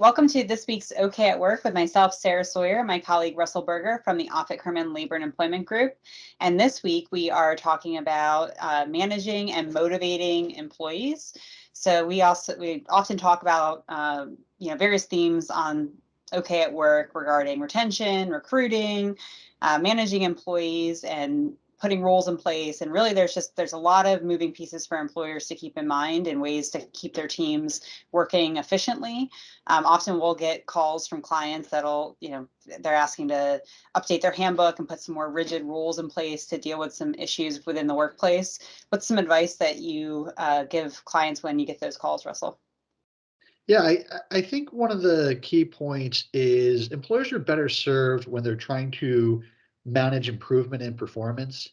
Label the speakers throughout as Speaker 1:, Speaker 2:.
Speaker 1: Welcome to this week's OK at Work with myself, Sarah Sawyer, and my colleague Russell Berger from the Offit Kurman Labor and Employment Group. And this week we are talking about managing and motivating employees. So we often talk about various themes on OK at Work regarding retention, recruiting, managing employees, and putting roles in place. And really there's a lot of moving pieces for employers to keep in mind and ways to keep their teams working efficiently. Often we'll get calls from clients that'll, they're asking to update their handbook and put some more rigid rules in place to deal with some issues within the workplace. What's some advice that you give clients when you get those calls, Russell?
Speaker 2: Yeah, I think one of the key points is employers are better served when they're trying to manage improvement in performance.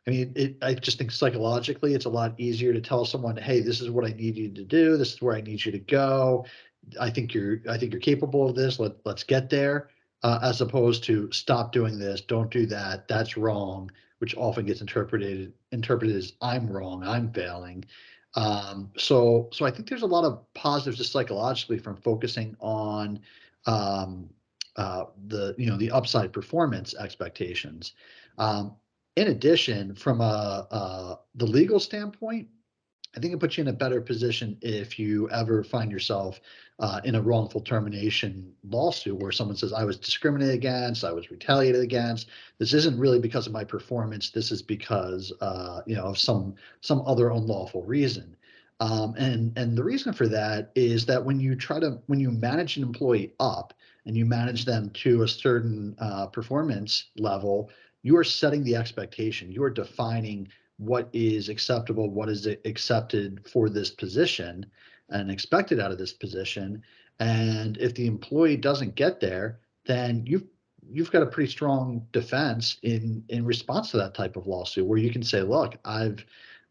Speaker 2: I mean, I just think psychologically it's a lot easier to tell someone, hey, this is what I need you to do. This is where I need you to go. I think you're capable of this. Let's get there, as opposed to stop doing this, don't do that, that's wrong, which often gets interpreted as I'm wrong, I'm failing. So I think there's a lot of positives just psychologically from focusing on um, the upside performance expectations. Um, in addition, from the legal standpoint, I think it puts you in a better position if you ever find yourself in a wrongful termination lawsuit where someone says, I was discriminated against, I was retaliated against. This isn't really because of my performance. This is because of some other unlawful reason. And the reason for that is that when you manage an employee up and you manage them to a certain performance level, you are setting the expectation. You are defining what is acceptable, what is accepted for this position and expected out of this position. And if the employee doesn't get there, then you've got a pretty strong defense in response to that type of lawsuit where you can say, look,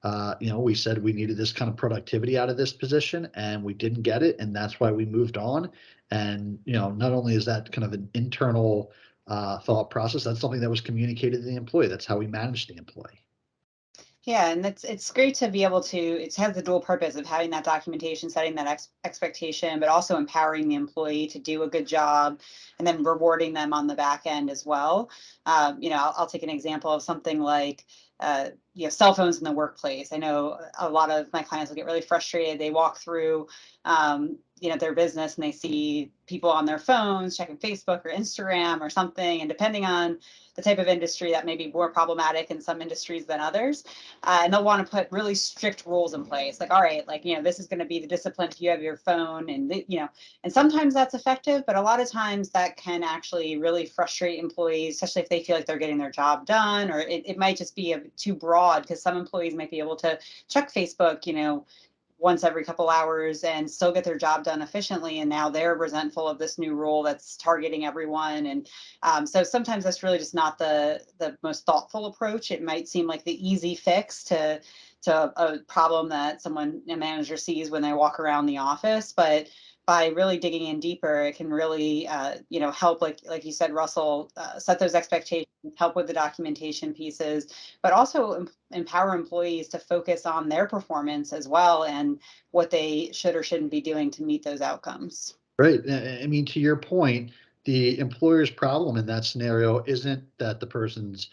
Speaker 2: we said we needed this kind of productivity out of this position and we didn't get it. And that's why we moved on. And, not only is that kind of an internal thought process, that's something that was communicated to the employee. That's how we manage the employee.
Speaker 1: Yeah, and it's great to be able to, it has the dual purpose of having that documentation, setting that expectation, but also empowering the employee to do a good job and then rewarding them on the back end as well. I'll take an example of something like, cell phones in the workplace. I know a lot of my clients will get really frustrated. They walk through, their business and they see people on their phones checking Facebook or Instagram or something. And depending on the type of industry, that may be more problematic in some industries than others. And they'll want to put really strict rules in place. Like, all right, this is going to be the discipline if you have your phone. And, and sometimes that's effective, but a lot of times that can actually really frustrate employees, especially if they feel like they're getting their job done, or it might just be too broad because some employees might be able to check Facebook, once every couple hours and still get their job done efficiently. And now they're resentful of this new rule that's targeting everyone. And so sometimes that's really just not the most thoughtful approach. It might seem like the easy fix to a problem that a manager sees when they walk around the office. But by really digging in deeper, it can really, help, like you said, Russell, set those expectations, help with the documentation pieces, but also empower employees to focus on their performance as well and what they should or shouldn't be doing to meet those outcomes.
Speaker 2: Right. I mean, to your point, the employer's problem in that scenario isn't that the person's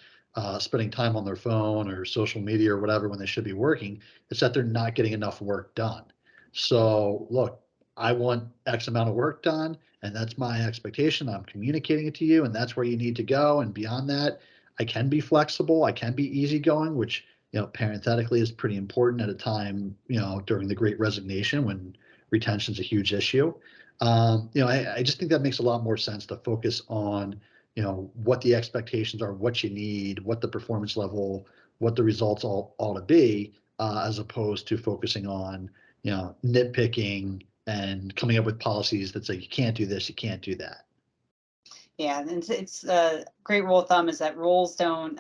Speaker 2: spending time on their phone or social media or whatever when they should be working. It's that they're not getting enough work done. So, look, I want X amount of work done, and that's my expectation. I'm communicating it to you, and that's where you need to go. And beyond that, I can be flexible. I can be easygoing, which, parenthetically is pretty important at a time, during the Great Resignation when retention is a huge issue. I just think that makes a lot more sense to focus on, what the expectations are, what you need, what the performance level, what the results all ought to be, as opposed to focusing on, nitpicking and coming up with policies that say you can't do this, you can't do that.
Speaker 1: Yeah, and it's a great rule of thumb is that rules don't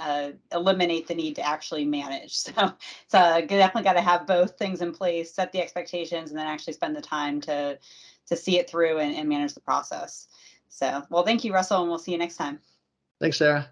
Speaker 1: eliminate the need to actually manage. So it's definitely got to have both things in place, set the expectations, and then actually spend the time to see it through and manage the process. So, well, thank you, Russell, and we'll see you next time.
Speaker 2: Thanks, Sarah.